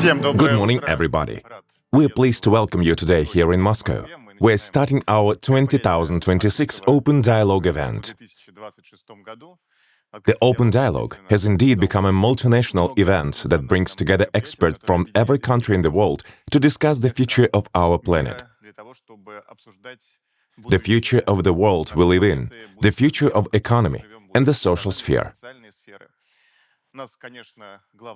Good morning, everybody. We're pleased to welcome you today here in Moscow. We're starting our 2026 Open Dialogue event. The Open Dialogue has indeed become a multinational event that brings together experts from every country in the world to discuss the future of our planet, the future of the world we live in, the future of economy and the social sphere.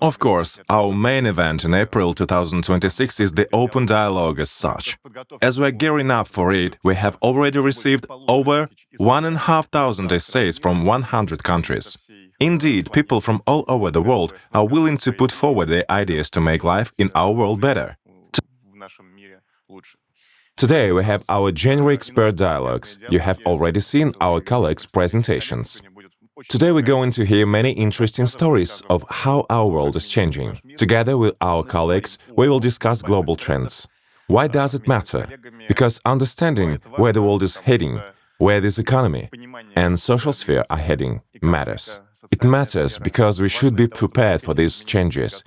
Of course, our main event in April 2026 is the Open Dialogue as such. As we're gearing up for it, we have already received over 1,500 essays from 100 countries. Indeed, people from all over the world are willing to put forward their ideas to make life in our world better. Today we have our January expert dialogues. You have already seen our colleagues' presentations. Today we're going to hear many interesting stories of how our world is changing. Together with our colleagues, we will discuss global trends. Why does it matter? Because understanding where the world is heading, where this economy and social sphere are heading, matters. It matters because we should be prepared for these changes.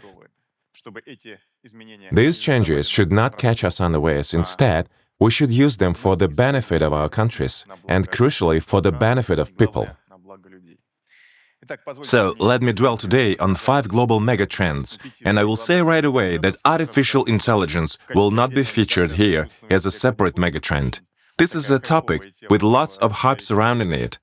These changes should not catch us unawares. Instead, we should use them for the benefit of our countries and, crucially, for the benefit of people. So, let me dwell today on 5 global megatrends, and I will say right away that artificial intelligence will not be featured here as a separate megatrend. This is a topic with lots of hype surrounding it.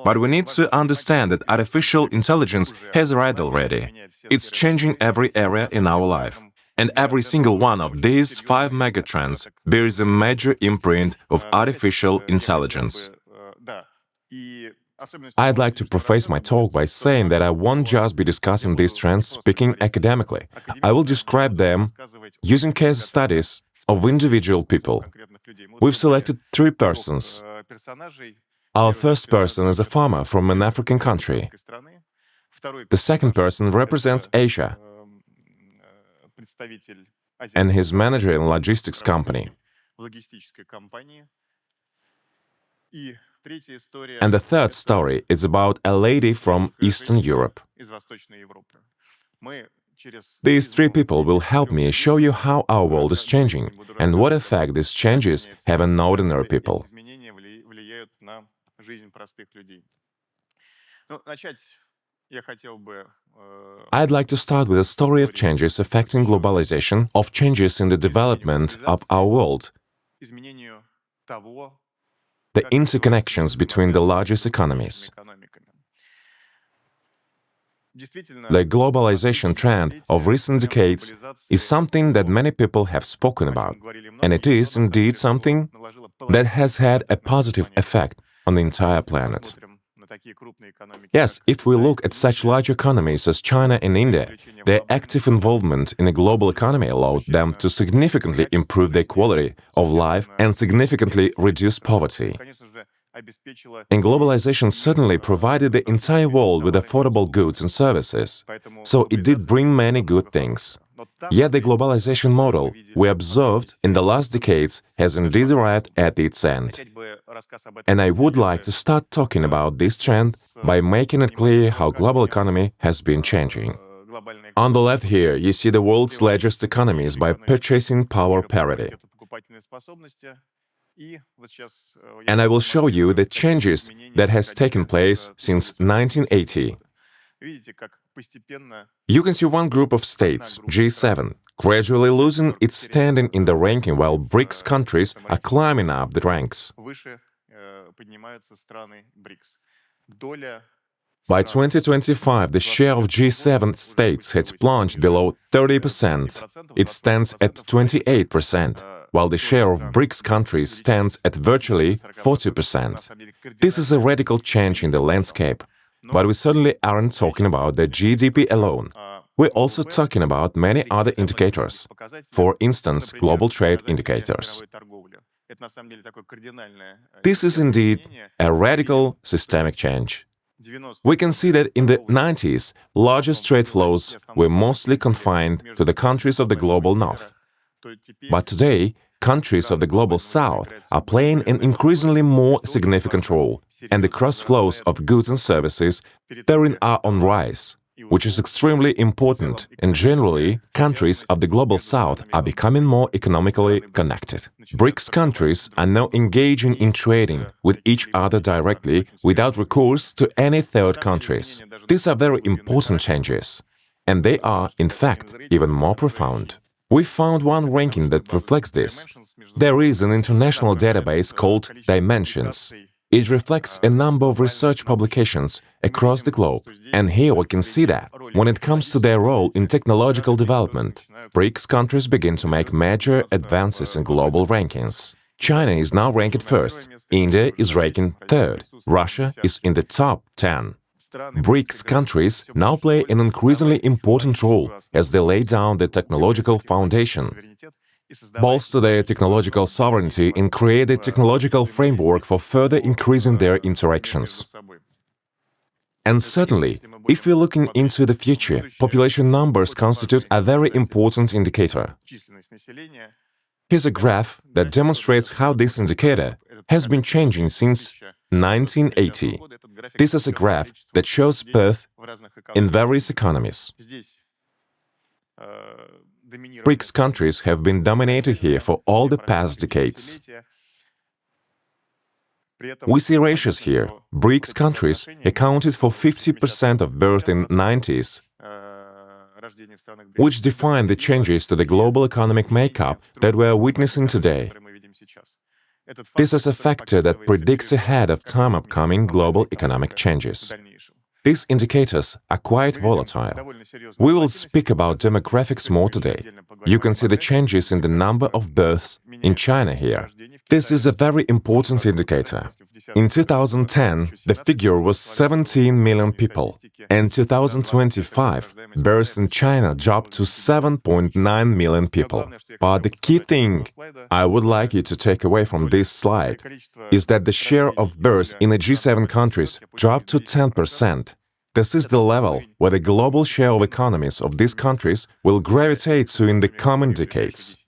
But we need to understand that artificial intelligence has arrived already. It's changing every area in our life. And every single one of these 5 megatrends bears a major imprint of artificial intelligence. I'd like to preface my talk by saying that I won't just be discussing these trends speaking academically. I will describe them using case studies of individual people. We've selected 3 persons. Our first person is a farmer from an African country. The second person represents Asia and his manager in a logistics company. And the third story is about a lady from Eastern Europe. These 3 people will help me show you how our world is changing and what effect these changes have on ordinary people. I'd like to start with a story of changes affecting globalization, of changes in the development of our world, the interconnections between the largest economies. The globalization trend of recent decades is something that many people have spoken about, and it is indeed something that has had a positive effect on the entire planet. Yes, if we look at such large economies as China and India, their active involvement in the global economy allowed them to significantly improve their quality of life and significantly reduce poverty. And globalization certainly provided the entire world with affordable goods and services, so it did bring many good things. Yet the globalization model we observed in the last decades has indeed arrived at its end. And I would like to start talking about this trend by making it clear how global economy has been changing. On the left here, you see the world's largest economies by purchasing power parity. And I will show you the changes that has taken place since 1980. You can see one group of states, G7, gradually losing its standing in the ranking while BRICS countries are climbing up the ranks. By 2025, the share of G7 states had plunged below 30%. It stands at 28%, while the share of BRICS countries stands at virtually 40%. This is a radical change in the landscape. But we certainly aren't talking about the GDP alone. We're also talking about many other indicators, for instance, global trade indicators. This is indeed a radical systemic change. We can see that in the 90s, largest trade flows were mostly confined to the countries of the global north. But today, countries of the global south are playing an increasingly more significant role, and the cross flows of goods and services therein are on rise. which is extremely important, and generally, countries of the Global South are becoming more economically connected. BRICS countries are now engaging in trading with each other directly without recourse to any third countries. These are very important changes, and they are, in fact, even more profound. We found one ranking that reflects this. There is an international database called Dimensions. It reflects a number of research publications across the globe, and here we can see that, when it comes to their role in technological development, BRICS countries begin to make major advances in global rankings. China is now ranked first, India is ranking third, Russia is in the top 10. BRICS countries now play an increasingly important role as they lay down the technological foundation, bolster their technological sovereignty, and create a technological framework for further increasing their interactions. And certainly, if we're looking into the future, population numbers constitute a very important indicator. Here's a graph that demonstrates how this indicator has been changing since 1980. This is a graph that shows birth in various economies. BRICS countries have been dominating here for all the past decades. We see ratios here. BRICS countries accounted for 50% of birth in the 90s, which define the changes to the global economic makeup that we are witnessing today. This is a factor that predicts ahead of time upcoming global economic changes. These indicators are quite volatile. We will speak about demographics more today. You can see the changes in the number of births in China here. This is a very important indicator. In 2010, the figure was 17 million people, and in 2025, births in China dropped to 7.9 million people. But the key thing I would like you to take away from this slide is that the share of births in the G7 countries dropped to 10%. This is the level where the global share of economies of these countries will gravitate to in the coming decades.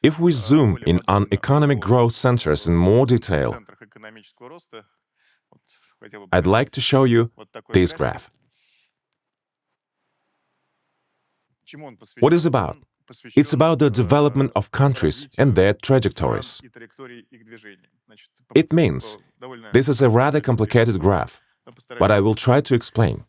If we zoom in on economic growth centers in more detail, I'd like to show you this graph. What is it about? It's about the development of countries and their trajectories. It means this is a rather complicated graph, but I will try to explain.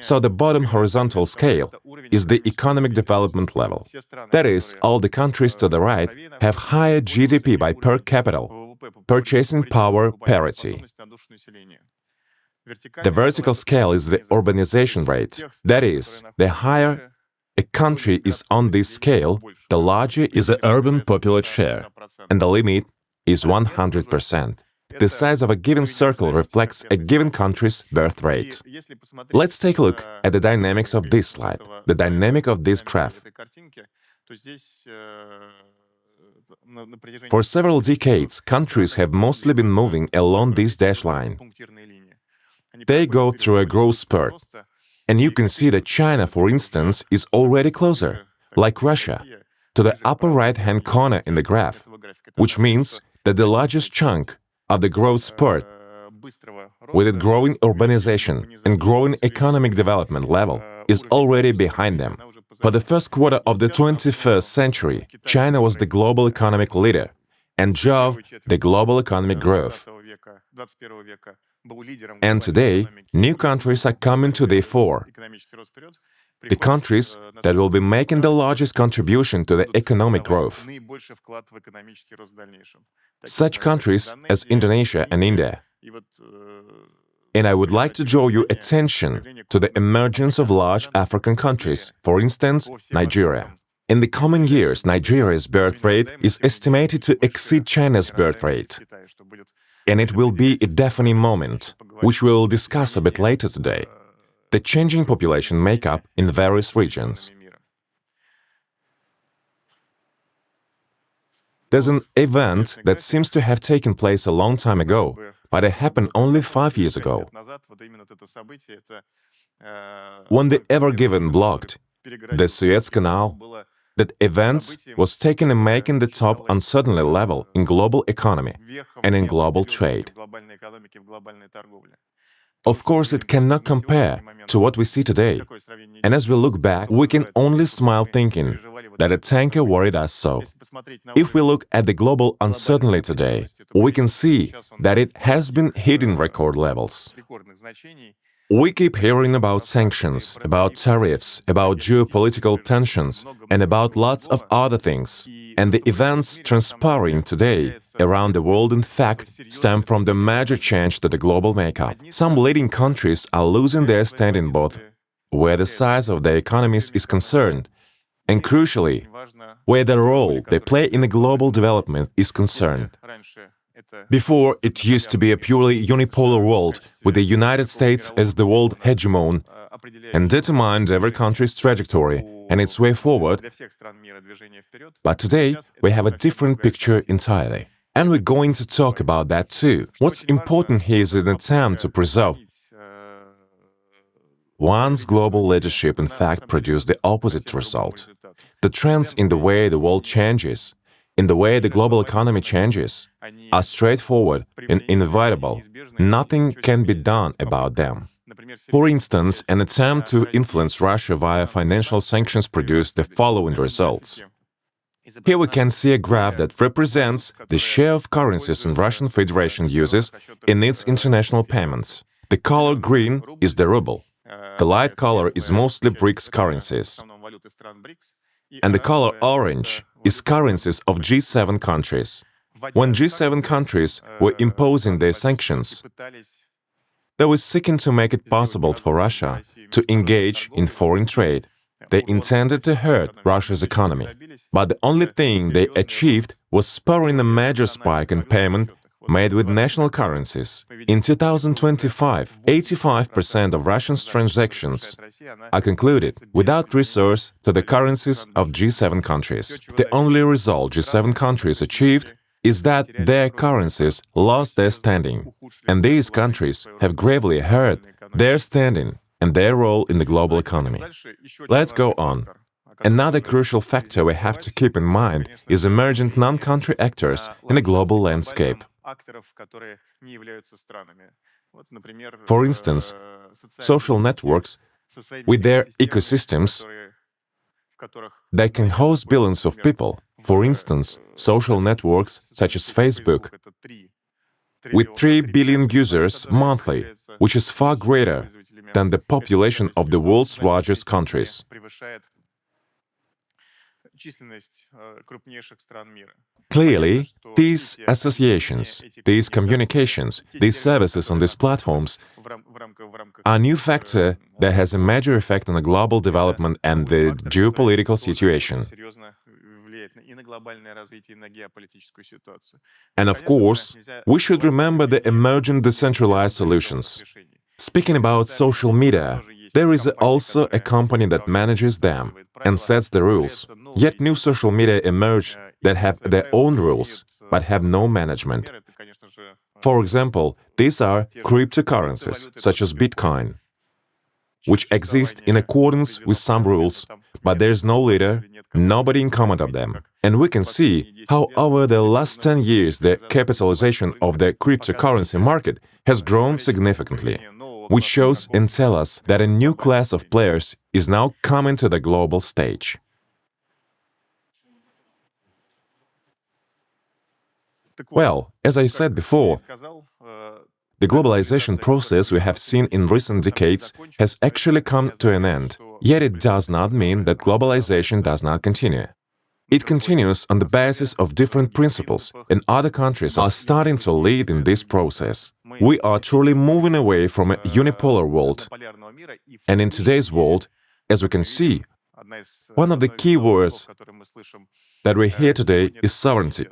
So the bottom horizontal scale is the economic development level. That is, all the countries to the right have higher GDP by per capita, purchasing power parity. The vertical scale is the urbanization rate. That is, the higher a country is on this scale, the larger is the urban populate share, and the limit is 100%. The size of a given circle reflects a given country's birth rate. Let's take a look at the dynamics of this slide, the dynamic of this graph. For several decades, countries have mostly been moving along this dashed line. They go through a growth spurt, and you can see that China, for instance, is already closer, like Russia, to the upper right-hand corner in the graph, which means that the largest chunk of the growth spurt, with its growing urbanization and growing economic development level, is already behind them. For the first quarter of the 21st century, China was the global economic leader and drove the global economic growth. And today, new countries are coming to the fore. The countries that will be making the largest contribution to the economic growth. Such countries as Indonesia and India. And I would like to draw your attention to the emergence of large African countries, for instance, Nigeria. In the coming years, Nigeria's birth rate is estimated to exceed China's birth rate. And it will be a defining moment, which we will discuss a bit later today. The changing population makeup in various regions. There's an event that seems to have taken place a long time ago, but it happened only 5 years ago. When the Ever Given blocked the Suez Canal, that event was taken in making the top uncertainty level in global economy and in global trade. Of course, it cannot compare to what we see today. And as we look back, we can only smile thinking that a tanker worried us so. If we look at the global uncertainty today, we can see that it has been hitting record levels. We keep hearing about sanctions, about tariffs, about geopolitical tensions, and about lots of other things. And the events transpiring today around the world, in fact, stem from the major change to the global makeup. Some leading countries are losing their standing both where the size of their economies is concerned, and crucially, where the role they play in the global development is concerned. Before, it used to be a purely unipolar world, with the United States as the world hegemon and determined every country's trajectory and its way forward. But today, we have a different picture entirely. And we're going to talk about that too. What's important here is an attempt to preserve. One's global leadership, in fact, produced the opposite result. The trends in the way the world changes, in the way the global economy changes, are straightforward and inevitable. Nothing can be done about them. For instance, an attempt to influence Russia via financial sanctions produced the following results. Here we can see a graph that represents the share of currencies the Russian Federation uses in its international payments. The color green is the ruble. The light color is mostly BRICS currencies. And the color orange is currencies of G7 countries. When G7 countries were imposing their sanctions, they were seeking to make it possible for Russia to engage in foreign trade. They intended to hurt Russia's economy. But the only thing they achieved was spurring a major spike in payment made with national currencies. In 2025, 85% of Russia's transactions are concluded without recourse to the currencies of G7 countries. The only result G7 countries achieved is that their currencies lost their standing, and these countries have gravely hurt their standing and their role in the global economy. Let's go on. Another crucial factor we have to keep in mind is emergent non-country actors in a global landscape. For instance, social networks with their ecosystems that can host billions of people. For instance, social networks such as Facebook, with 3 billion users monthly, which is far greater than the population of the world's largest countries. Clearly, these associations, these communications, these services on these platforms are a new factor that has a major effect on the global development and the geopolitical situation. And of course, we should remember the emergent decentralized solutions. Speaking about social media, there is also a company that manages them and sets the rules. Yet new social media emerge that have their own rules, but have no management. For example, these are cryptocurrencies, such as Bitcoin, which exist in accordance with some rules, but there is no leader, nobody in command of them. And we can see how over the last 10 years the capitalization of the cryptocurrency market has grown significantly, which shows and tells us that a new class of players is now coming to the global stage. Well, as I said before, the globalization process we have seen in recent decades has actually come to an end. Yet it does not mean that globalization does not continue. It continues on the basis of different principles, and other countries are starting to lead in this process. We are truly moving away from a unipolar world. And in today's world, as we can see, one of the key words that we hear today is sovereignty.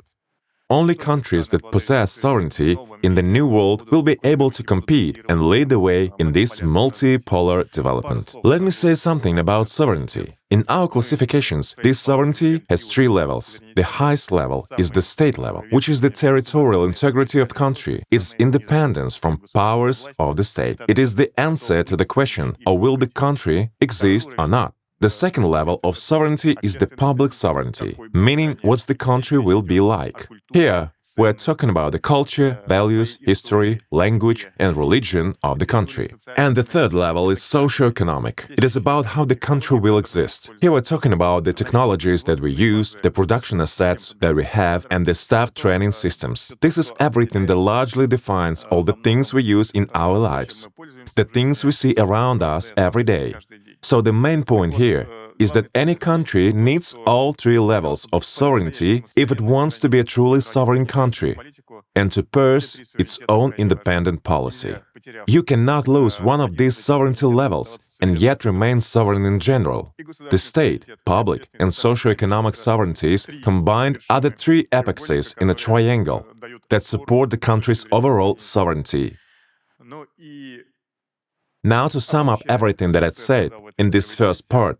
Only countries that possess sovereignty in the new world will be able to compete and lead the way in this multipolar development. Let me say something about sovereignty. In our classifications, this sovereignty has 3 levels. The highest level is the state level, which is the territorial integrity of country, its independence from powers of the state. It is the answer to the question, or will the country exist or not? The second level of sovereignty is the public sovereignty, meaning what the country will be like. Here, We're talking about the culture, values, history, language, and religion of the country. And the third level is socio-economic. It is about how the country will exist. Here we're talking about the technologies that we use, the production assets that we have, and the staff training systems. This is everything that largely defines all the things we use in our lives, the things we see around us every day. So the main point here is that any country needs all three levels of sovereignty if it wants to be a truly sovereign country and to pursue its own independent policy. You cannot lose one of these sovereignty levels and yet remain sovereign in general. The state, public, and socio-economic sovereignties combined are the three apexes in a triangle that support the country's overall sovereignty. Now, to sum up everything that I said in this first part,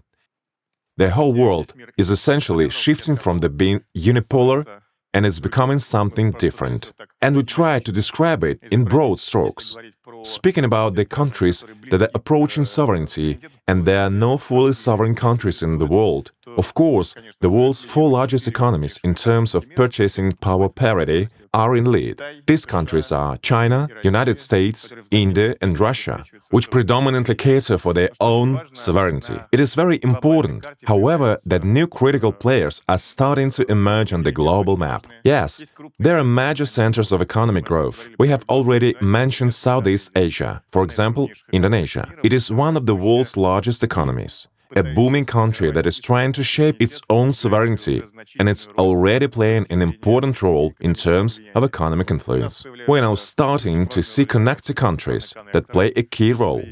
the whole world is essentially shifting from the being unipolar and it's becoming something different. And we try to describe it in broad strokes, speaking about the countries that are approaching sovereignty, and there are no fully sovereign countries in the world. Of course, the world's four largest economies in terms of purchasing power parity are in lead. These countries are China, United States, India, and Russia, which predominantly cater for their own sovereignty. It is very important, however, that new critical players are starting to emerge on the global map. Yes, there are major centers of economic growth. We have already mentioned Southeast Asia, for example, Indonesia. It is one of the world's largest economies, a booming country that is trying to shape its own sovereignty, and it's already playing an important role in terms of economic influence. We're now starting to see connected countries that play a key role.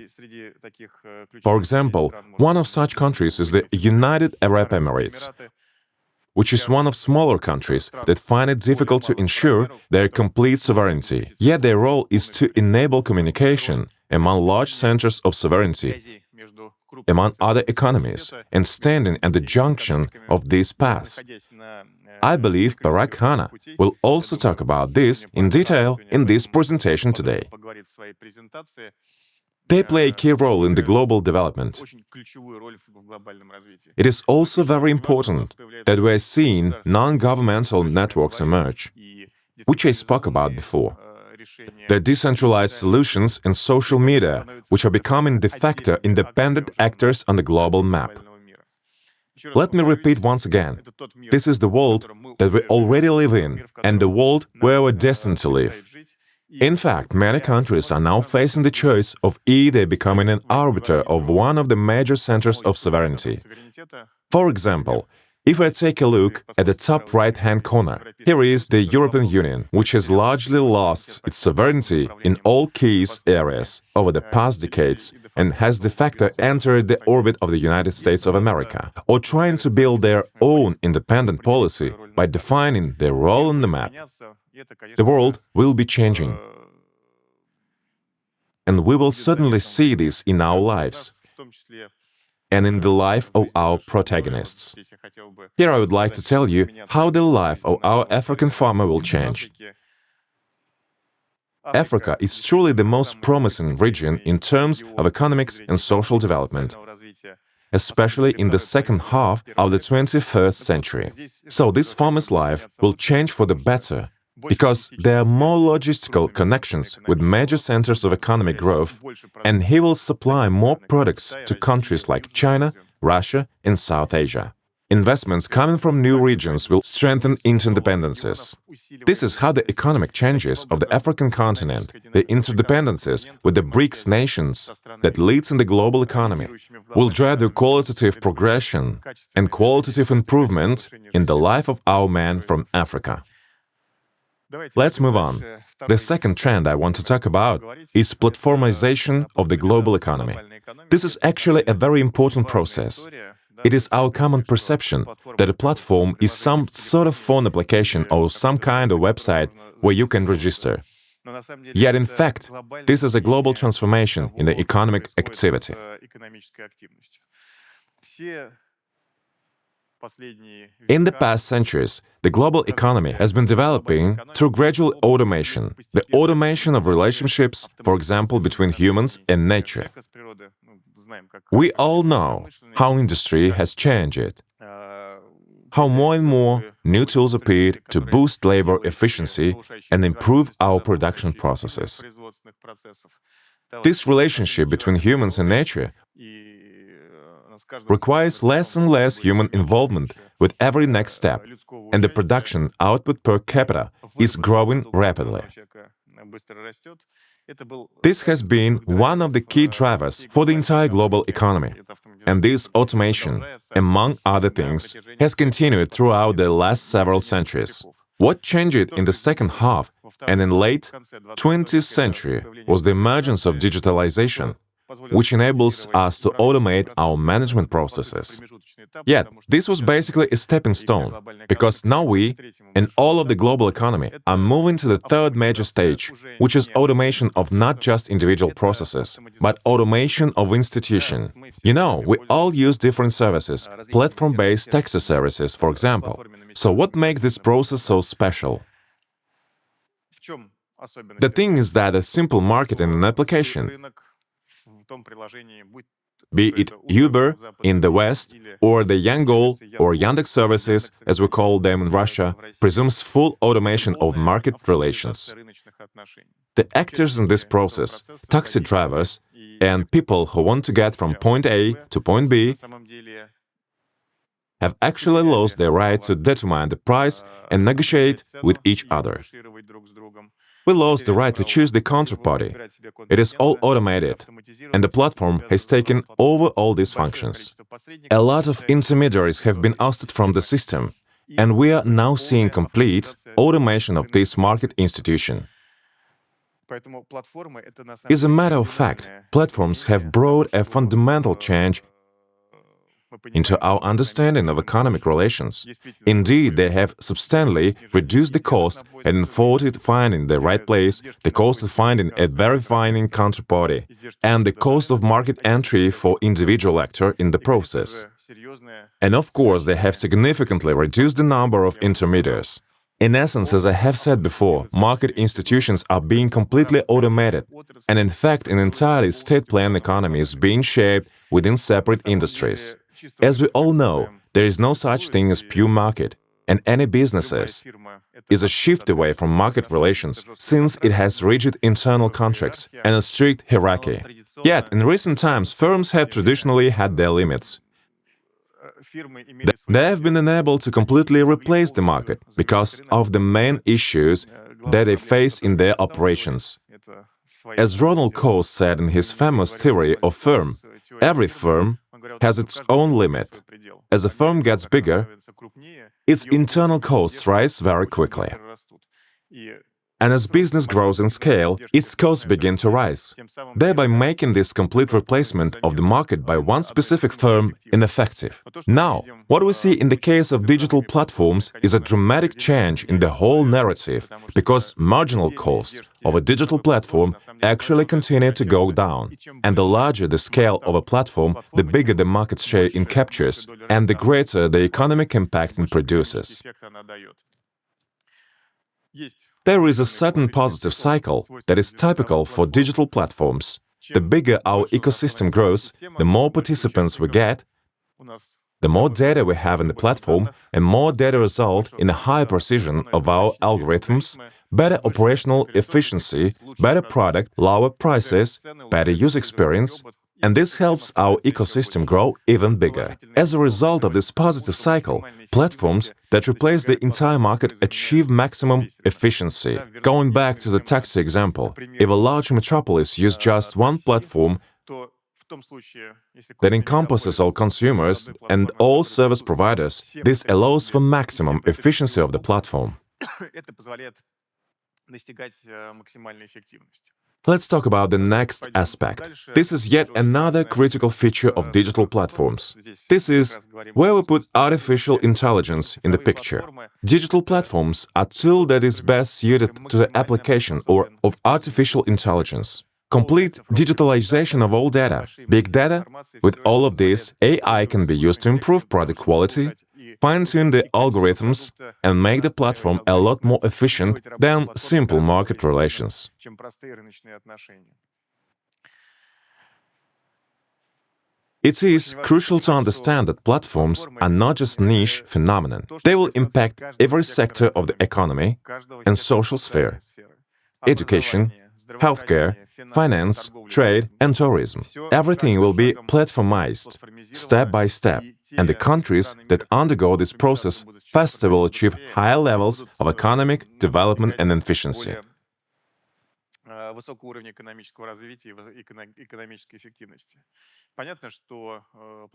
For example, one of such countries is the United Arab Emirates, which is one of smaller countries that find it difficult to ensure their complete sovereignty. Yet their role is to enable communication among large centers of sovereignty, among other economies, and standing at the junction of these paths. I believe Parag Khanna will also talk about this in detail in this presentation today. They play a key role in the global development. It is also very important that we are seeing non-governmental networks emerge, which I spoke about before. The decentralized solutions and social media, which are becoming de facto independent actors on the global map. Let me repeat once again, this is the world that we already live in, and the world where we're destined to live. In fact, many countries are now facing the choice of either becoming an arbiter of one of the major centers of sovereignty. For example, if I take a look at the top right-hand corner, here is the European Union, which has largely lost its sovereignty in all key areas over the past decades and has de facto entered the orbit of the United States of America, or trying to build their own independent policy by defining their role on the map. The world will be changing, and we will certainly see this in our lives and in the life of our protagonists. Here I would like to tell you how the life of our African farmer will change. Africa is truly the most promising region in terms of economics and social development, especially in the second half of the 21st century. So this farmer's life will change for the better, because there are more logistical connections with major centers of economic growth, and he will supply more products to countries like China, Russia, and South Asia. Investments coming from new regions will strengthen interdependencies. This is how the economic changes of the African continent, the interdependencies with the BRICS nations that leads in the global economy, will drive the qualitative progression and qualitative improvement in the life of our men from Africa. Let's move on. The second trend I want to talk about is platformization of the global economy. This is actually a very important process. It is our common perception that a platform is some sort of phone application or some kind of website where you can register. Yet, in fact, this is a global transformation in the economic activity. In the past centuries, the global economy has been developing through gradual automation, the automation of relationships, for example, between humans and nature. We all know how industry has changed it, how more and more new tools appeared to boost labor efficiency and improve our production processes. This relationship between humans and nature requires less and less human involvement with every next step, and the production output per capita is growing rapidly. This has been one of the key drivers for the entire global economy, and this automation, among other things, has continued throughout the last several centuries. What changed in the second half and in late 20th century was the emergence of digitalization, which enables us to automate our management processes. Yet, this was basically a stepping stone, because now we, and all of the global economy, are moving to the third major stage, which is automation of not just individual processes, but automation of institution. You know, we all use different services, platform-based taxi services, for example. So what makes this process so special? The thing is that a simple market in an application, be it Uber in the West, or the Yangoal or Yandex services, as we call them in Russia, presumes full automation of market relations. The actors in this process, taxi drivers, and people who want to get from point A to point B, have actually lost their right to determine the price and negotiate with each other. We lost the right to choose the counterparty. It is all automated, and the platform has taken over all these functions. A lot of intermediaries have been ousted from the system, and we are now seeing complete automation of this market institution. As a matter of fact, platforms have brought a fundamental change into our understanding of economic relations. Indeed, they have substantially reduced the cost and enforced finding the right place, the cost of finding a verifying counterparty, and the cost of market entry for individual actor in the process. And of course, they have significantly reduced the number of intermediaries. In essence, as I have said before, market institutions are being completely automated, and in fact, an entirely state-planned economy is being shaped within separate industries. As we all know, there is no such thing as pure market, and any businesses is a shift away from market relations, since it has rigid internal contracts and a strict hierarchy. Yet, in recent times, firms have traditionally had their limits. They have been unable to completely replace the market because of the main issues that they face in their operations. As Ronald Coase said in his famous theory of firm, every firm has its own limit. As a firm gets bigger, its internal costs rise very quickly. And as business grows in scale, its costs begin to rise, thereby making this complete replacement of the market by one specific firm ineffective. Now, what we see in the case of digital platforms is a dramatic change in the whole narrative, because marginal costs of a digital platform actually continue to go down. And the larger the scale of a platform, the bigger the market share it captures, and the greater the economic impact it produces. There is a certain positive cycle that is typical for digital platforms. The bigger our ecosystem grows, the more participants we get, the more data we have in the platform, and more data result in a higher precision of our algorithms, better operational efficiency, better product, lower prices, better user experience, and this helps our ecosystem grow even bigger. As a result of this positive cycle, platforms that replace the entire market achieve maximum efficiency. Going back to the taxi example, if a large metropolis uses just one platform that encompasses all consumers and all service providers, this allows for maximum efficiency of the platform. Let's talk about the next aspect. This is yet another critical feature of digital platforms. This is where we put artificial intelligence in the picture. Digital platforms are a tool that is best suited to the application of artificial intelligence. Complete digitalization of all data, big data. With all of this, AI can be used to improve product quality, fine-tune the algorithms, and make the platform a lot more efficient than simple market relations. It is crucial to understand that platforms are not just niche phenomenon. They will impact every sector of the economy and social sphere: education, healthcare, finance, trade, and tourism. Everything will be platformized, step by step, and the countries that undergo this process faster will achieve higher levels of economic development and efficiency. Высокого уровня экономического развития и экономической эффективности. Понятно, что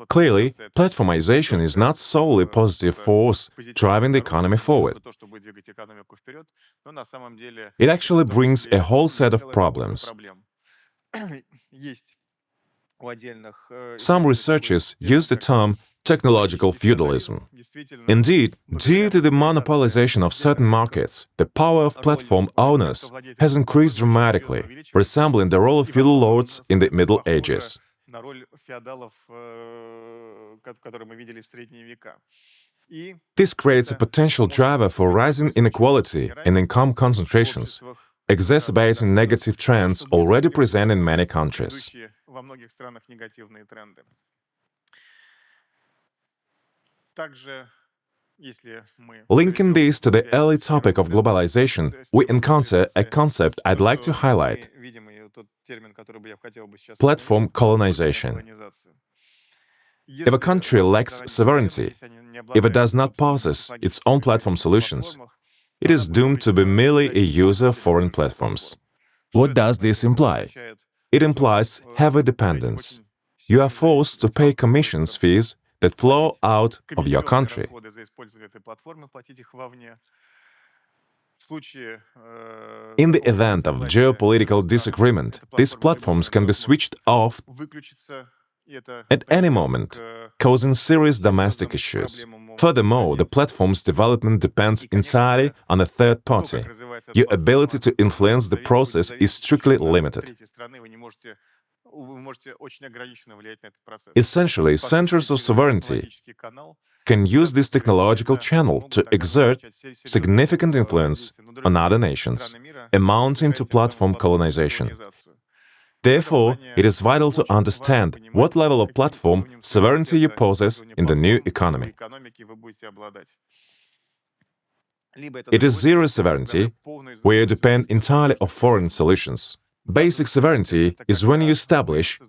Clearly, платформизация — platformization is not solely a positive force driving the economy forward. то, что будет двигать экономику вперед, но на самом деле It actually brings a whole set of problems. проблем. Есть у отдельных Some researchers use the term technological feudalism. Indeed, due to the monopolization of certain markets, the power of platform owners has increased dramatically, resembling the role of feudal lords in the Middle Ages. на роль феодалов, которые мы видели в средние века. И This creates a potential driver for rising inequality and income concentrations, exacerbating negative trends already present in many countries. во многих странах негативные тренды. Также, если мы Linking this to the early topic of globalization, we encounter a concept I'd like to highlight: видим и тот термин, который бы я хотел бы сейчас platform colonization. If a country lacks sovereignty, if it does not possess its own platform solutions, it is doomed to be merely a user of foreign platforms. What does this imply? It implies heavy dependence. You are forced to pay commissions fees that flow out of your country. In the event of geopolitical disagreement, these platforms can be switched off at any moment, causing serious domestic issues. Furthermore, the platform's development depends entirely on a third party. Your ability to influence the process is strictly limited. Essentially, centers of sovereignty can use this technological channel to exert significant influence on other nations, amounting to platform colonization. Therefore, it is vital to understand what level of platform sovereignty you possess in the new economy. It is zero sovereignty, where you depend entirely on foreign solutions. Basic sovereignty is when you establish,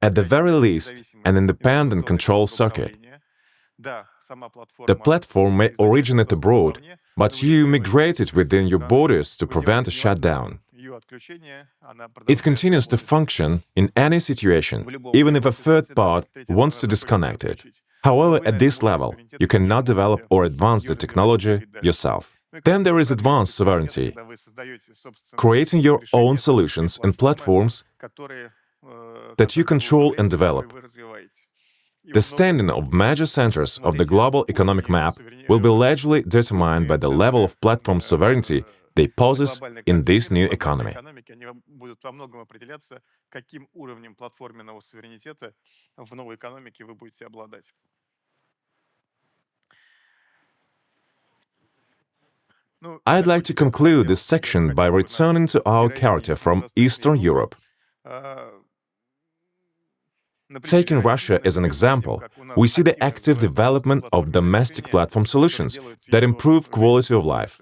at the very least, an independent control circuit. The platform may originate abroad, but you migrate it within your borders to prevent a shutdown. It continues to function in any situation, even if a third part wants to disconnect it. However, at this level, you cannot develop or advance the technology yourself. Then there is advanced sovereignty, creating your own solutions and platforms that you control and develop. The standing of major centers of the global economic map will be largely determined by the level of platform sovereignty they possess in this new economy. I'd like to conclude this section by returning to our character from Eastern Europe. Taking Russia as an example, we see the active development of domestic platform solutions that improve quality of life.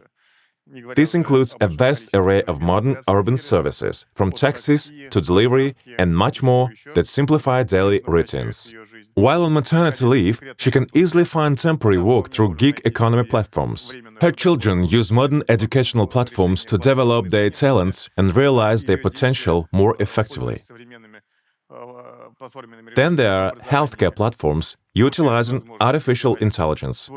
This includes a vast array of modern urban services, from taxis to delivery and much more, that simplify daily routines. While on maternity leave, she can easily find temporary work through gig economy platforms. Her children use modern educational platforms to develop their talents and realize their potential more effectively. Then there are healthcare platforms utilizing artificial intelligence.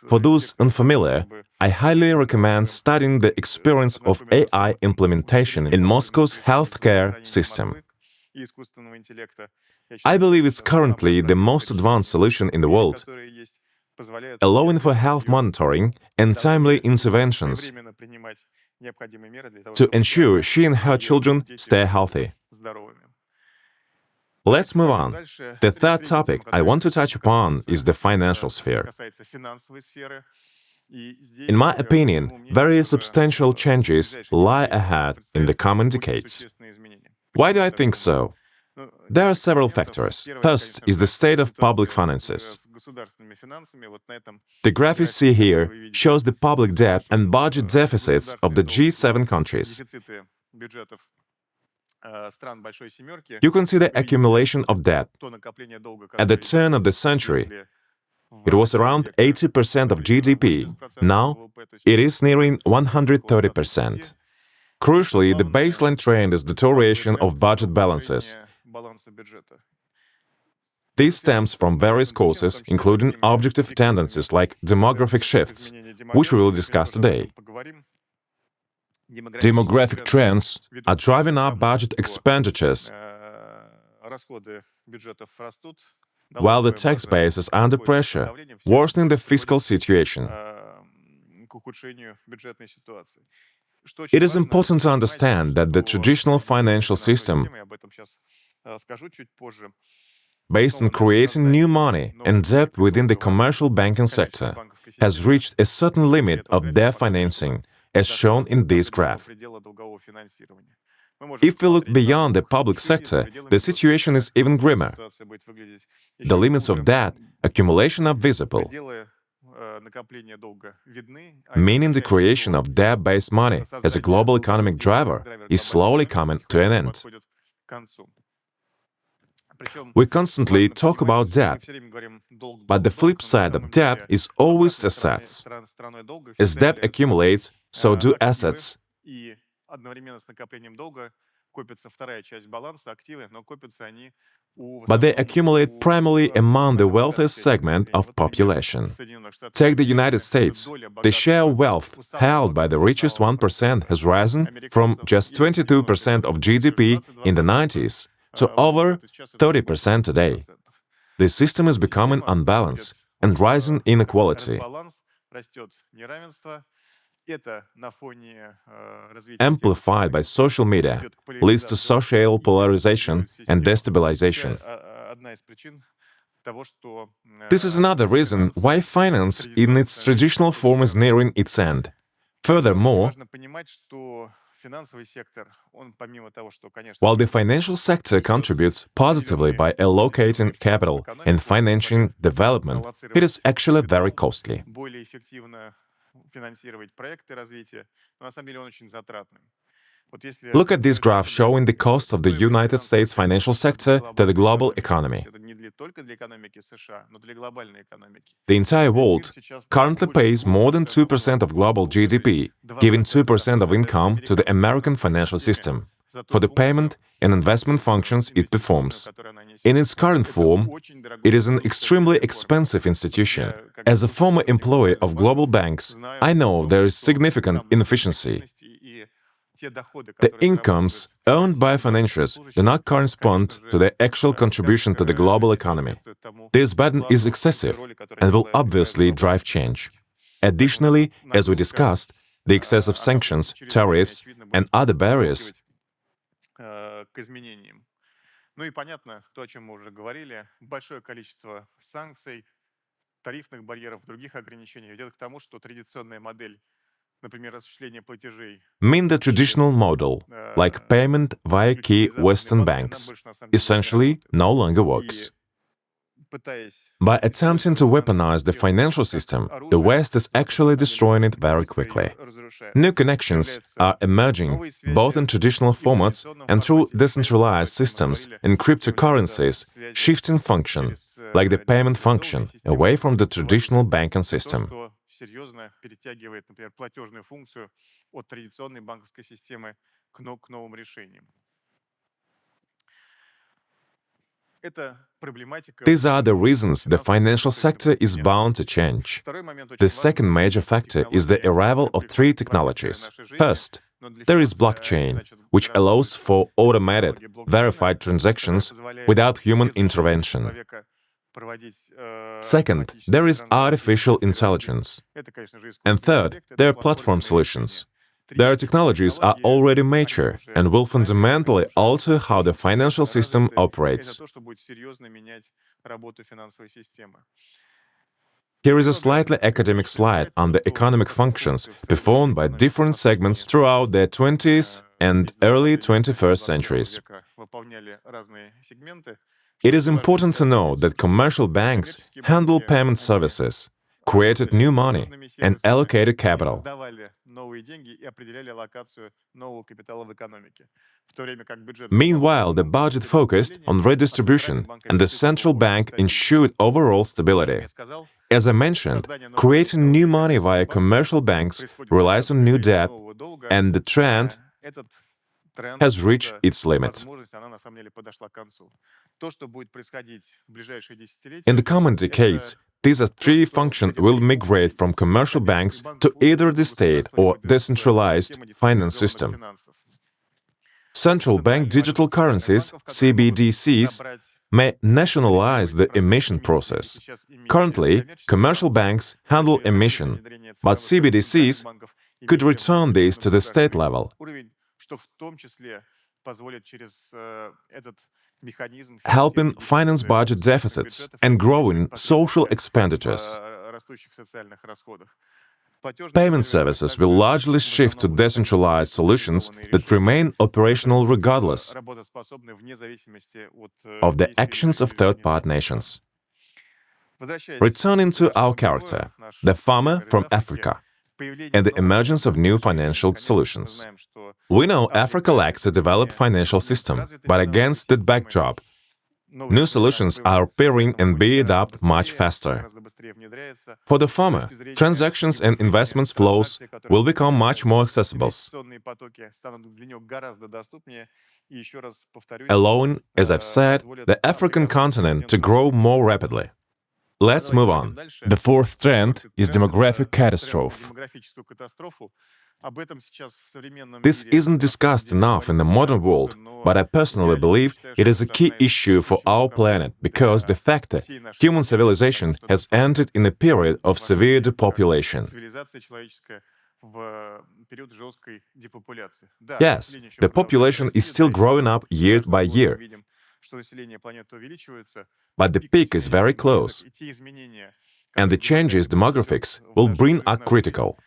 For those unfamiliar, I highly recommend studying the experience of AI implementation in Moscow's healthcare system. I believe it's currently the most advanced solution in the world, allowing for health monitoring and timely interventions to ensure she and her children stay healthy. Let's move on. The third topic I want to touch upon is the financial sphere. In my opinion, very substantial changes lie ahead in the coming decades. Why do I think so? There are several factors. First is the state of public finances. The graph you see here shows the public debt and budget deficits of the G7 countries. You can see the accumulation of debt. At the turn of the century, it was around 80% of GDP. Now, it is nearing 130%. Crucially, the baseline trend is deterioration of budget balances. This stems from various causes, including objective tendencies like demographic shifts, which we will discuss today. Demographic trends are driving up budget expenditures, while the tax base is under pressure, worsening the fiscal situation. It is important to understand that the traditional financial system, based on creating new money and debt within the commercial banking sector, has reached a certain limit of their financing, as shown in this graph. If we look beyond the public sector, the situation is even grimmer. The limits of debt accumulation are visible, meaning the creation of debt-based money as a global economic driver is slowly coming to an end. We constantly talk about debt, but the flip side of debt is always assets. As debt accumulates, so do assets. But they accumulate primarily among the wealthiest segment of population. Take the United States. The share of wealth held by the richest 1% has risen from just 22% of GDP in the 90s to over 30% today. The system is becoming unbalanced and rising inequality, amplified by social media, leads to social polarization and destabilization. This is another reason why finance in its traditional form is nearing its end. Furthermore, while the financial sector contributes positively by allocating capital and financing development, it is actually very costly. Look at this graph showing the cost of the United States financial sector to the global economy. The entire world currently pays more than 2% of global GDP, giving 2% of income to the American financial system for the payment and investment functions it performs. In its current form, it is an extremely expensive institution. As a former employee of global banks, I know there is significant inefficiency. The incomes earned by financiers do not correspond to their actual contribution to the global economy. This burden is excessive and will obviously drive change. Additionally, as we discussed, the excessive sanctions, tariffs, and other barriers mean the traditional model, like payment via key Western banks, essentially no longer works. By attempting to weaponize the financial system, the West is actually destroying it very quickly. New connections are emerging, both in traditional formats and through decentralized systems and cryptocurrencies, shifting function, like the payment function, away from the traditional banking system. These are the reasons the financial sector is bound to change. The second major factor is the arrival of three technologies. First, there is blockchain, which allows for automated, verified transactions without human intervention. Second, there is artificial intelligence. And third, there are platform solutions. Their technologies are already mature and will fundamentally alter how the financial system operates. Here is a slightly academic slide on the economic functions performed by different segments throughout the 20th and early 21st centuries. It is important to note that commercial banks handle payment services, created new money, and allocated capital. Meanwhile, the budget focused on redistribution, and the central bank ensured overall stability. As I mentioned, creating new money via commercial banks relies on new debt, and the trend has reached its limit. In the coming decades, these three functions will migrate from commercial banks to either the state or decentralized finance system. Central bank digital currencies, CBDCs, may nationalize the emission process. Currently, commercial banks handle emission, but CBDCs could return these to the state level, helping finance budget deficits and growing social expenditures. Payment services will largely shift to decentralized solutions that remain operational regardless of the actions of third-party nations. Returning to our character, the farmer from Africa, and the emergence of new financial solutions. We know Africa lacks a developed financial system, but against that backdrop, new solutions are appearing and being adopted much faster. For the farmer, transactions and investments flows will become much more accessible, allowing, as I've said, the African continent to grow more rapidly. Let's move on. The fourth trend is demographic catastrophe. This isn't discussed enough in the modern world, but I personally believe it is a key issue for our planet because the fact that human civilization has entered in a period of severe depopulation. Yes, the population is still growing up year by year, but the peak is very close, and the changes demographics will bring are critical.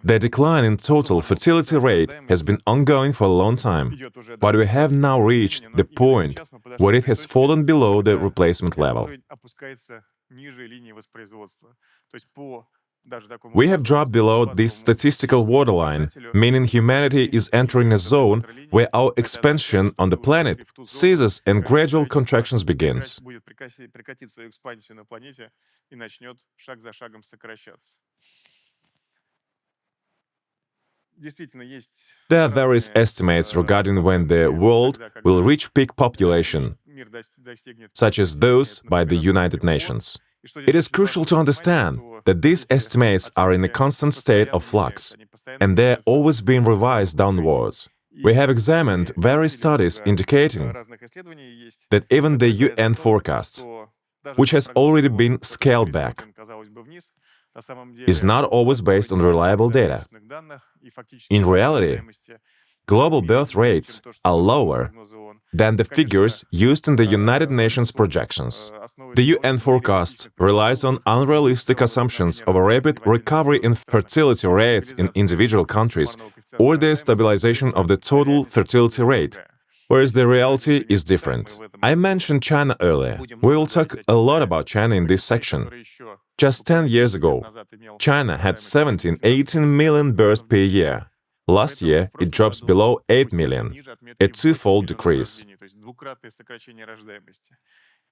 The decline in total fertility rate has been ongoing for a long time, but we have now reached the point where it has fallen below the replacement level. We have dropped below this statistical waterline, meaning humanity is entering a zone where our expansion on the planet ceases and gradual contractions begins. There are various estimates regarding when the world will reach peak population, such as those by the United Nations. It is crucial to understand that these estimates are in a constant state of flux, and they are always being revised downwards. We have examined various studies indicating that even the UN forecast, which has already been scaled back, is not always based on reliable data. In reality, global birth rates are lower than the figures used in the United Nations projections. The UN forecast relies on unrealistic assumptions of a rapid recovery in fertility rates in individual countries or the stabilization of the total fertility rate, whereas the reality is different. I mentioned China earlier. We will talk a lot about China in this section. Just 10 years ago, China had 17-18 million births per year. Last year, it drops below 8 million, a twofold decrease.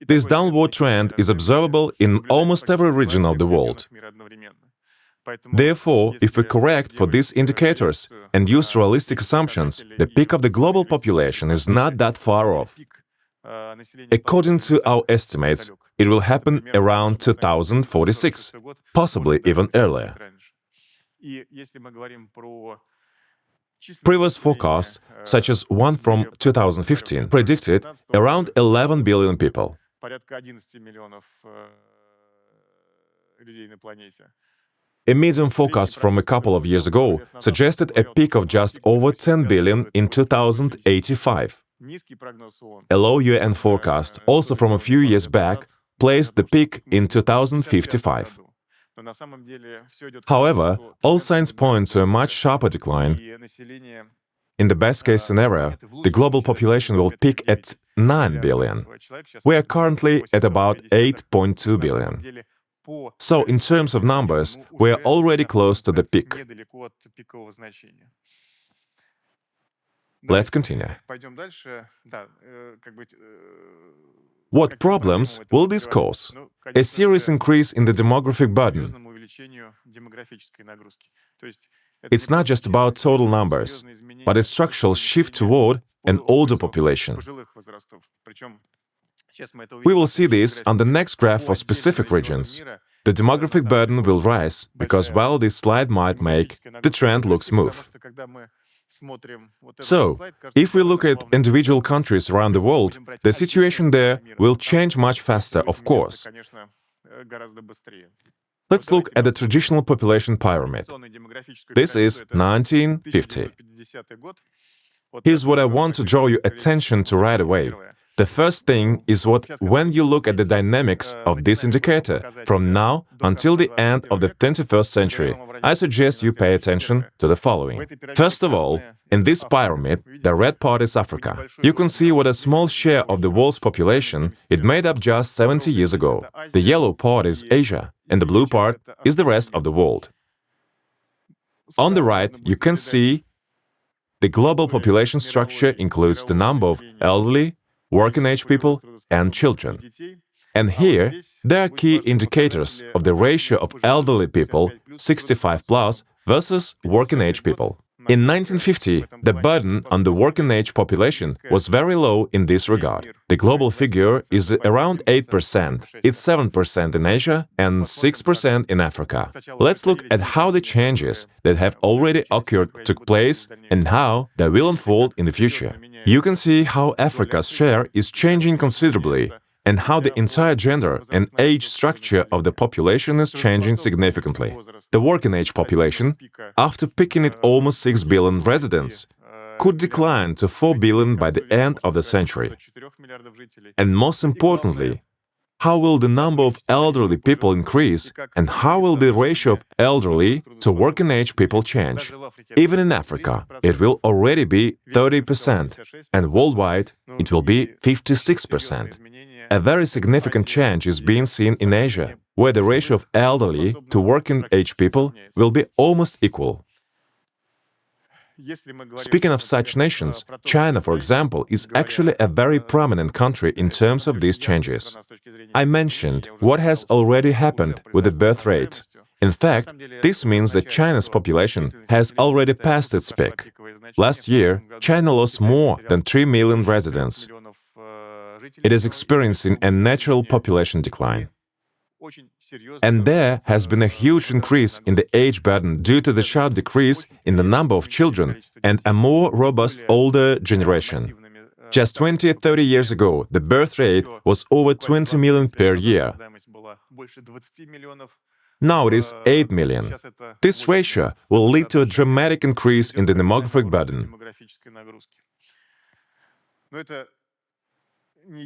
This downward trend is observable in almost every region of the world. Therefore, if we correct for these indicators and use realistic assumptions, the peak of the global population is not that far off. According to our estimates, it will happen around 2046, possibly even earlier. Previous forecasts, such as one from 2015, predicted around 11 billion people. A medium forecast from a couple of years ago suggested a peak of just over 10 billion in 2085. A low UN forecast, also from a few years back, placed the peak in 2055. However, all signs point to a much sharper decline. In the best-case scenario, the global population will peak at 9 billion. We are currently at about 8.2 billion. So, in terms of numbers, we are already close to the peak. Let's continue. What problems will this cause? A serious increase in the demographic burden. It's not just about total numbers, but a structural shift toward an older population. We will see this on the next graph for specific regions. The demographic burden will rise, because while this slide might make the trend look smooth. So, if we look at individual countries around the world, the situation there will change much faster, of course. Let's look at the traditional population pyramid. This is 1950. Here's what I want to draw your attention to right away. The first thing is when you look at the dynamics of this indicator from now until the end of the 21st century, I suggest you pay attention to the following. First of all, in this pyramid, the red part is Africa. You can see what a small share of the world's population it made up just 70 years ago. The yellow part is Asia, and the blue part is the rest of the world. On the right, you can see the global population structure includes the number of elderly, working-age people, and children. And here, there are key indicators of the ratio of elderly people, 65+, versus working-age people. In 1950, the burden on the working-age population was very low in this regard. The global figure is around 8%. It's 7% in Asia and 6% in Africa. Let's look at how the changes that have already occurred took place and how they will unfold in the future. You can see how Africa's share is changing considerably, and how the entire gender and age structure of the population is changing significantly. The working-age population, after peaking at almost 6 billion residents, could decline to 4 billion by the end of the century. And most importantly, how will the number of elderly people increase, and how will the ratio of elderly to working-age people change? Even in Africa, it will already be 30%, and worldwide, it will be 56%. A very significant change is being seen in Asia, where the ratio of elderly to working-age people will be almost equal. Speaking of such nations, China, for example, is actually a very prominent country in terms of these changes. I mentioned what has already happened with the birth rate. In fact, this means that China's population has already passed its peak. Last year, China lost more than 3 million residents. It is experiencing a natural population decline. And there has been a huge increase in the age burden due to the sharp decrease in the number of children and a more robust older generation. Just 20-30 years ago, the birth rate was over 20 million per year. Now it is 8 million. This ratio will lead to a dramatic increase in the demographic burden.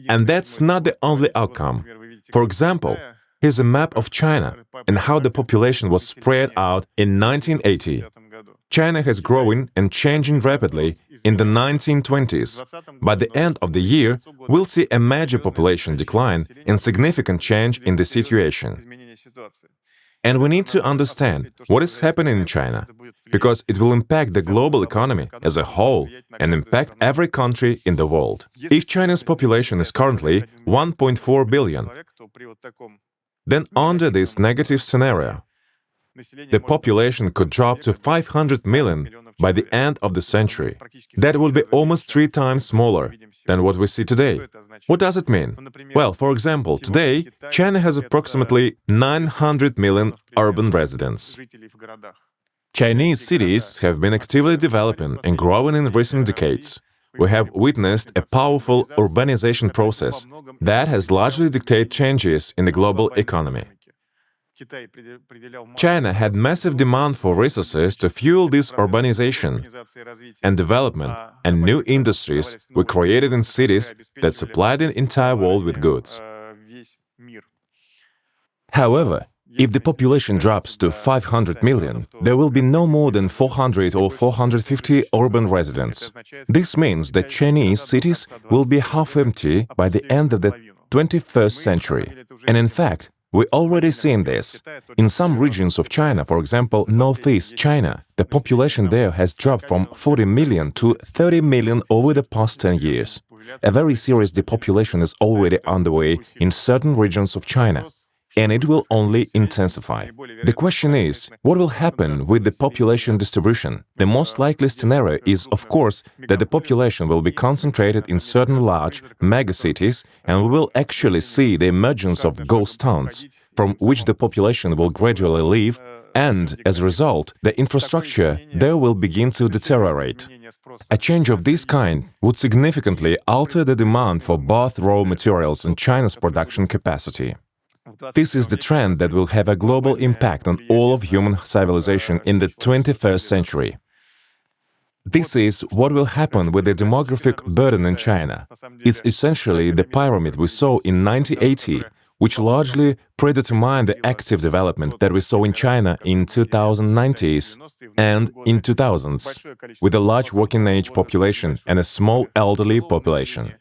And that's not the only outcome. For example, here's a map of China and how the population was spread out in 1980. China has grown and changing rapidly in the 1920s. By the end of the year, we'll see a major population decline and significant change in the situation. And we need to understand what is happening in China, because it will impact the global economy as a whole and impact every country in the world. If China's population is currently 1.4 billion, then under this negative scenario, the population could drop to 500 million by the end of the century. That will be almost 3 times smaller than what we see today. What does it mean? Well, for example, today, China has approximately 900 million urban residents. Chinese cities have been actively developing and growing in recent decades. We have witnessed a powerful urbanization process that has largely dictated changes in the global economy. China had massive demand for resources to fuel this urbanization and development, and new industries were created in cities that supplied the entire world with goods. However, if the population drops to 500 million, there will be no more than 400 or 450 urban residents. This means that Chinese cities will be half empty by the end of the 21st century. And in fact, we're already seeing this. In some regions of China, for example, northeast China, the population there has dropped from 40 million to 30 million over the past 10 years. A very serious depopulation is already underway in certain regions of China, and it will only intensify. The question is, what will happen with the population distribution? The most likely scenario is, of course, that the population will be concentrated in certain large megacities, and we will actually see the emergence of ghost towns, from which the population will gradually leave, and, as a result, the infrastructure there will begin to deteriorate. A change of this kind would significantly alter the demand for both raw materials and China's production capacity. This is the trend that will have a global impact on all of human civilization in the 21st century. This is what will happen with the demographic burden in China. It's essentially the pyramid we saw in 1980, which largely predetermined the active development that we saw in China in 2090s and in 2000s, with a large working-age population and a small elderly population.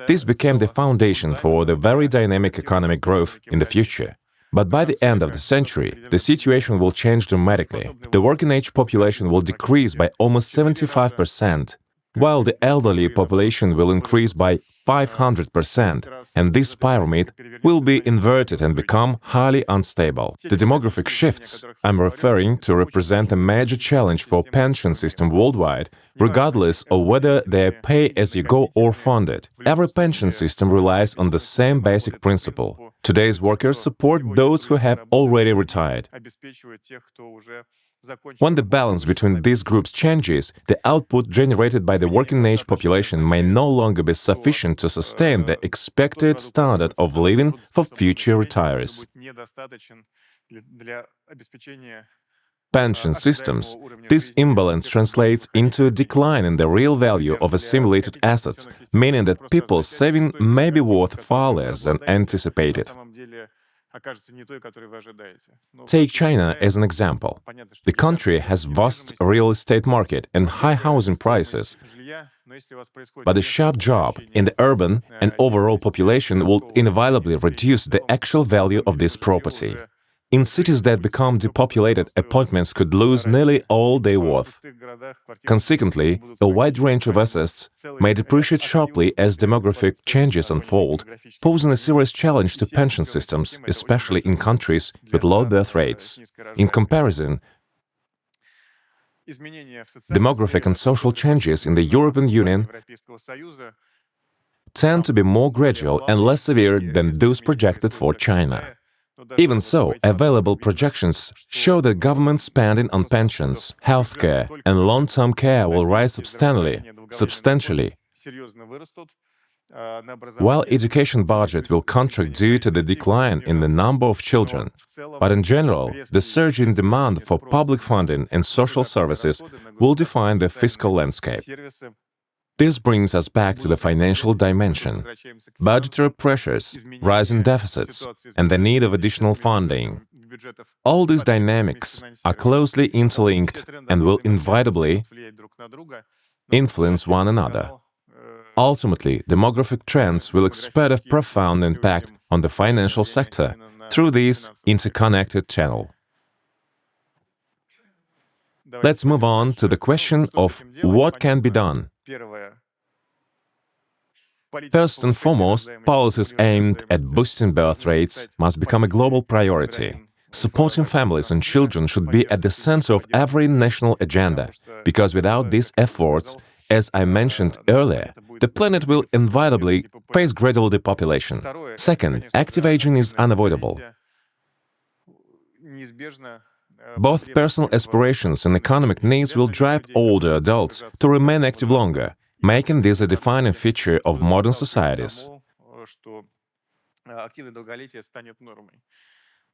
This became the foundation for the very dynamic economic growth in the future. But by the end of the century, the situation will change dramatically. The working-age population will decrease by almost 75%, while the elderly population will increase by 500%, and this pyramid will be inverted and become highly unstable. The demographic shifts I'm referring to represent a major challenge for pension system worldwide, regardless of whether they are pay-as-you-go or funded. Every pension system relies on the same basic principle. Today's workers support those who have already retired. When the balance between these groups changes, the output generated by the working-age population may no longer be sufficient to sustain the expected standard of living for future retirees. Pension systems. This imbalance translates into a decline in the real value of assimilated assets, meaning that people's saving may be worth far less than anticipated. Take China as an example. The country has vast real estate market and high housing prices, but the sharp drop in the urban and overall population will inevitably reduce the actual value of this property. In cities that become depopulated, apartments could lose nearly all their worth. Consequently, a wide range of assets may depreciate sharply as demographic changes unfold, posing a serious challenge to pension systems, especially in countries with low birth rates. In comparison, demographic and social changes in the European Union tend to be more gradual and less severe than those projected for China. Even so, available projections show that government spending on pensions, healthcare, and long-term care will rise substantially, while education budget will contract due to the decline in the number of children. But in general, the surge in demand for public funding and social services will define the fiscal landscape. This brings us back to the financial dimension. Budgetary pressures, rising deficits, and the need of additional funding. All these dynamics are closely interlinked and will inevitably influence one another. Ultimately, demographic trends will expert a profound impact on the financial sector through this interconnected channel. Let's move on to the question of what can be done. First and foremost, policies aimed at boosting birth rates must become a global priority. Supporting families and children should be at the center of every national agenda, because without these efforts, as I mentioned earlier, the planet will inevitably face gradual depopulation. Second, active aging is unavoidable. Both personal aspirations and economic needs will drive older adults to remain active longer, making this a defining feature of modern societies.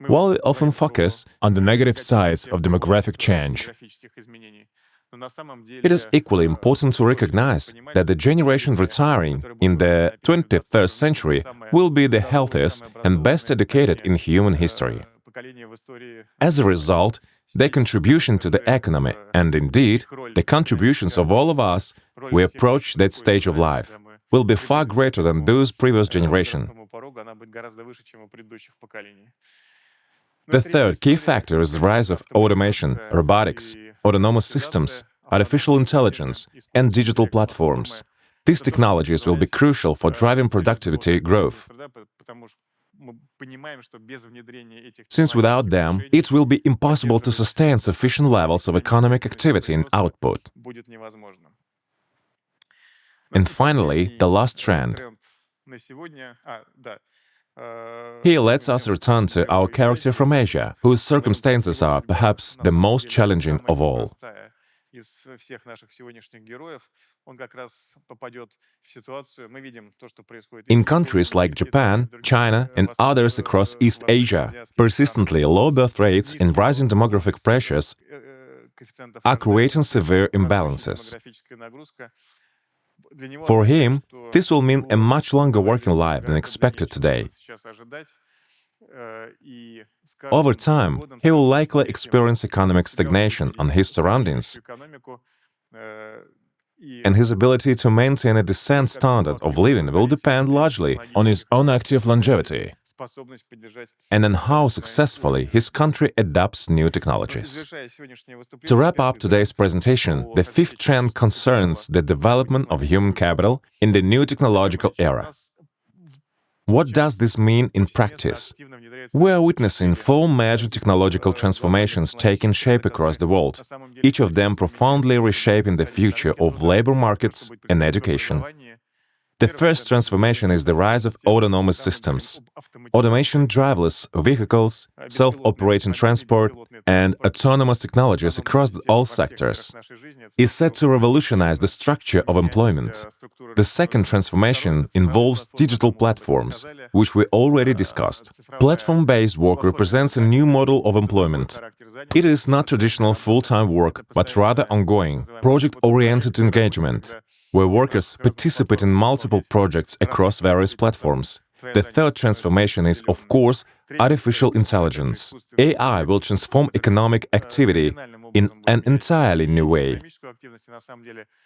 While we often focus on the negative sides of demographic change, it is equally important to recognize that the generation retiring in the 21st century will be the healthiest and best educated in human history. As a result, their contribution to the economy, and indeed the contributions of all of us who approach that stage of life, will be far greater than those previous generations. The third key factor is the rise of automation, robotics, autonomous systems, artificial intelligence, and digital platforms. These technologies will be crucial for driving productivity growth, since without them, it will be impossible to sustain sufficient levels of economic activity and output. And finally, the last trend. Here, let's us return to our character from Asia, whose circumstances are perhaps the most challenging of all. In countries like Japan, China, and others across East Asia, persistently low birth rates and rising demographic pressures are creating severe imbalances. For him, this will mean a much longer working life than expected today. Over time, he will likely experience economic stagnation on his surroundings, and his ability to maintain a decent standard of living will depend largely on his own active longevity and on how successfully his country adopts new technologies. To wrap up today's presentation, the fifth trend concerns the development of human capital in the new technological era. What does this mean in practice? We are witnessing four major technological transformations taking shape across the world, each of them profoundly reshaping the future of labor markets and education. The first transformation is the rise of autonomous systems. Automation, driverless vehicles, self-operating transport, and autonomous technologies across all sectors is set to revolutionize the structure of employment. The second transformation involves digital platforms, which we already discussed. Platform-based work represents a new model of employment. It is not traditional full-time work, but rather ongoing, project-oriented engagement, where workers participate in multiple projects across various platforms. The third transformation is, of course, artificial intelligence. AI will transform economic activity in an entirely new way.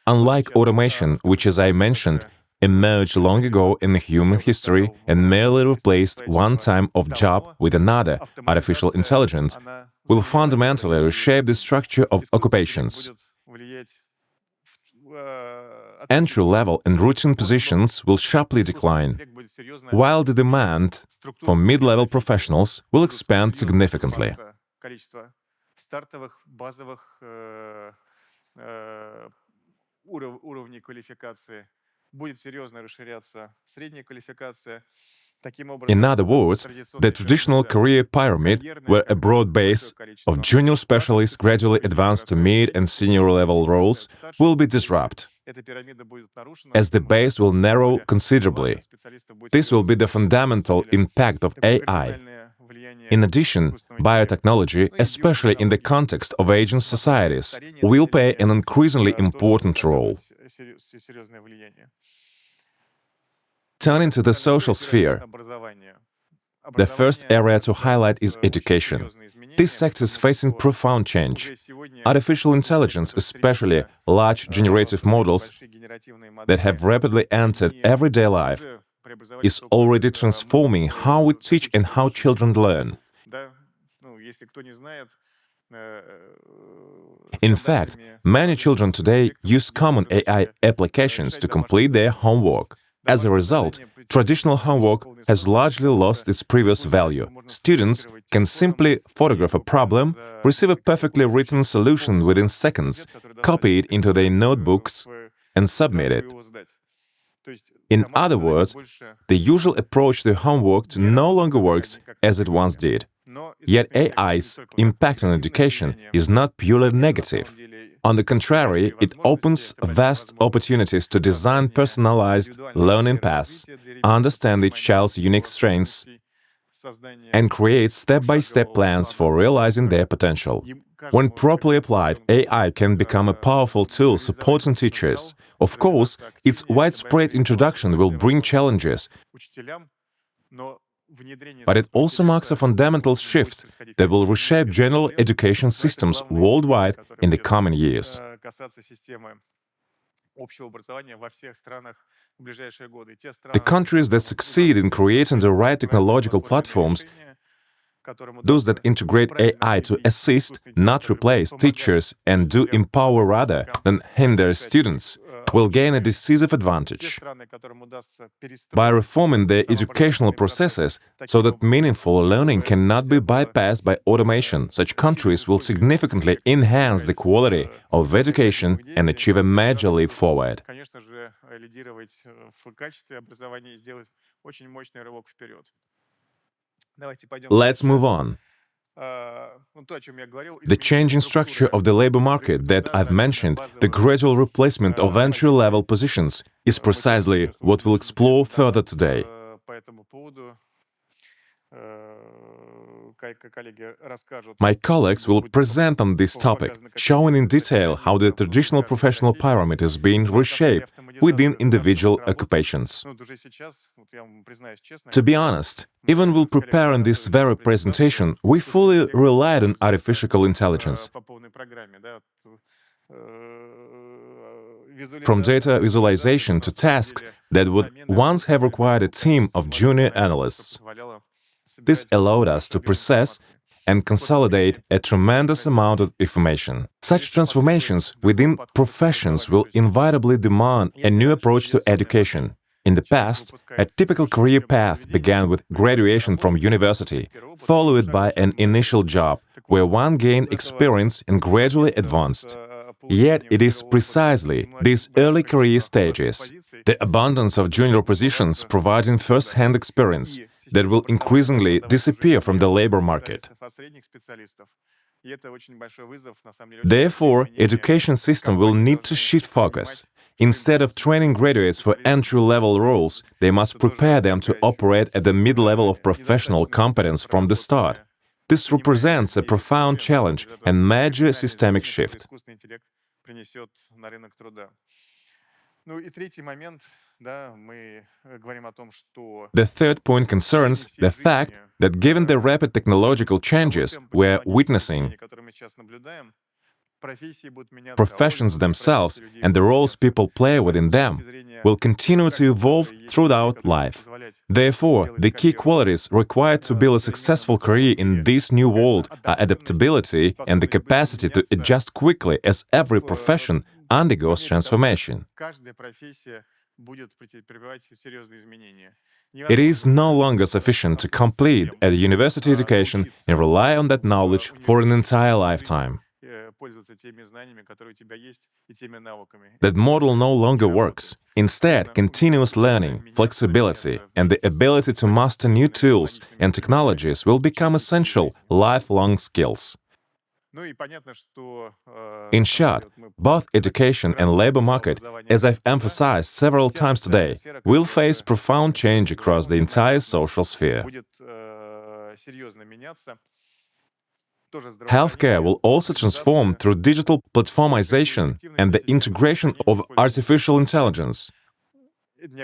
Unlike automation, which, as I mentioned, emerged long ago in human history and merely replaced one type of job with another, artificial intelligence will fundamentally reshape the structure of occupations. Entry-level and routine positions will sharply decline, while the demand for mid-level professionals will expand significantly. In other words, the traditional career pyramid, where a broad base of junior specialists gradually advance to mid and senior level roles, will be disrupted, as the base will narrow considerably. This will be the fundamental impact of AI. In addition, biotechnology, especially in the context of aging societies, will play an increasingly important role. Turning to the social sphere, the first area to highlight is education. This sector is facing profound change. Artificial intelligence, especially large generative models that have rapidly entered everyday life, is already transforming how we teach and how children learn. In fact, many children today use common AI applications to complete their homework. As a result, traditional homework has largely lost its previous value. Students can simply photograph a problem, receive a perfectly written solution within seconds, copy it into their notebooks, and submit it. In other words, the usual approach to homework no longer works as it once did. Yet AI's impact on education is not purely negative. On the contrary, it opens vast opportunities to design personalized learning paths, understand each child's unique strengths, and creates step-by-step plans for realizing their potential. When properly applied, AI can become a powerful tool supporting teachers. Of course, its widespread introduction will bring challenges, but it also marks a fundamental shift that will reshape general education systems worldwide in the coming years. The countries that succeed in creating the right technological platforms, those that integrate AI to assist, not replace teachers and do empower rather than hinder students, will gain a decisive advantage. By reforming their educational processes so that meaningful learning cannot be bypassed by automation, such countries will significantly enhance the quality of education and achieve a major leap forward. Let's move on. The changing structure of the labor market that I've mentioned, the gradual replacement of entry-level positions, is precisely what we'll explore further today. My colleagues will present on this topic, showing in detail how the traditional professional pyramid is being reshaped within individual occupations. To be honest, even while preparing this very presentation, we fully relied on artificial intelligence. From data visualization to tasks that would once have required a team of junior analysts. This allowed us to process and consolidate a tremendous amount of information. Such transformations within professions will inevitably demand a new approach to education. In the past, a typical career path began with graduation from university, followed by an initial job, where one gained experience and gradually advanced. Yet it is precisely these early career stages, the abundance of junior positions providing first-hand experience, that will increasingly disappear from the labor market. Therefore, education system will need to shift focus. Instead of training graduates for entry-level roles, they must prepare them to operate at the mid-level of professional competence from the start. This represents a profound challenge and major systemic shift. The third point concerns the fact that given the rapid technological changes we're witnessing, professions themselves and the roles people play within them will continue to evolve throughout life. Therefore, the key qualities required to build a successful career in this new world are adaptability and the capacity to adjust quickly as every profession undergoes transformation. It is no longer sufficient to complete a university education and rely on that knowledge for an entire lifetime. That model no longer works. Instead, continuous learning, flexibility, and the ability to master new tools and technologies will become essential lifelong skills. In short, both education and labor market, as I've emphasized several times today, will face profound change across the entire social sphere. Healthcare will also transform through digital platformization and the integration of artificial intelligence,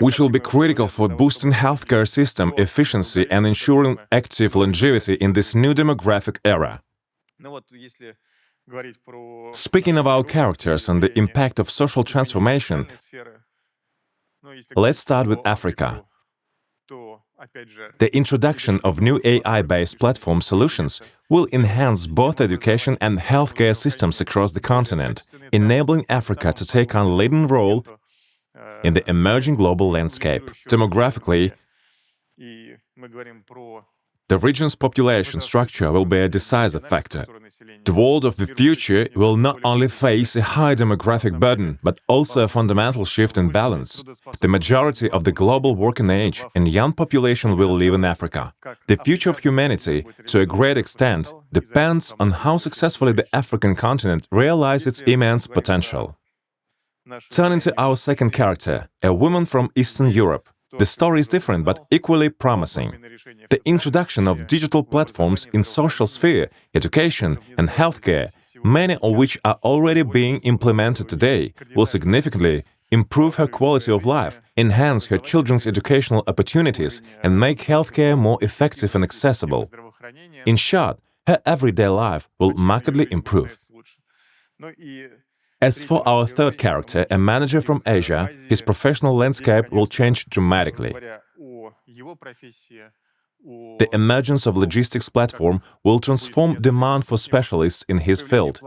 which will be critical for boosting healthcare system efficiency and ensuring active longevity in this new demographic era. Speaking of our characters and the impact of social transformation, let's start with Africa. The introduction of new AI-based platform solutions will enhance both education and healthcare systems across the continent, enabling Africa to take on a leading role in the emerging global landscape. Demographically, the region's population structure will be a decisive factor. The world of the future will not only face a high demographic burden, but also a fundamental shift in balance. The majority of the global working age and young population will live in Africa. The future of humanity, to a great extent, depends on how successfully the African continent realizes its immense potential. Turning to our second character, a woman from Eastern Europe. The story is different but equally promising. The introduction of digital platforms in social sphere, education and healthcare, many of which are already being implemented today, will significantly improve her quality of life, enhance her children's educational opportunities, and make healthcare more effective and accessible. In short, her everyday life will markedly improve. As for our third character, a manager from Asia, his professional landscape will change dramatically. The emergence of logistics platform will transform demand for specialists in his field,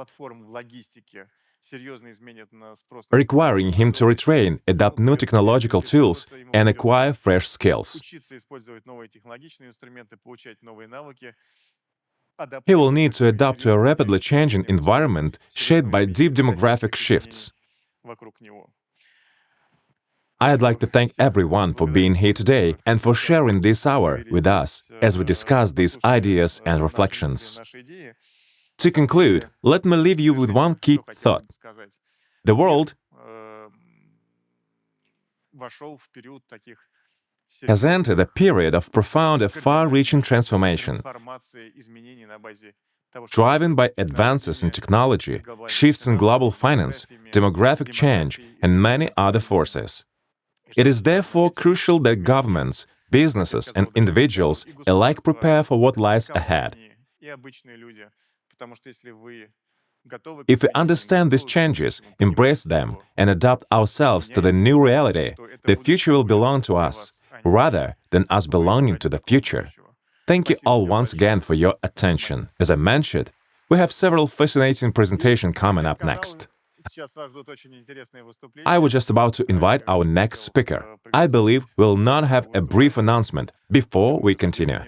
requiring him to retrain, adopt new technological tools, and acquire fresh skills. He will need to adapt to a rapidly changing environment shaped by deep demographic shifts. I'd like to thank everyone for being here today and for sharing this hour with us as we discuss these ideas and reflections. To conclude, let me leave you with one key thought. The world has entered a period of profound and far-reaching transformation, driven by advances in technology, shifts in global finance, demographic change, and many other forces. It is therefore crucial that governments, businesses, and individuals alike prepare for what lies ahead. If we understand these changes, embrace them, and adapt ourselves to the new reality, the future will belong to us, rather than us belonging to the future. Thank you all once again for your attention. As I mentioned, we have several fascinating presentations coming up next. I was just about to invite our next speaker. I believe we'll not have a brief announcement before we continue.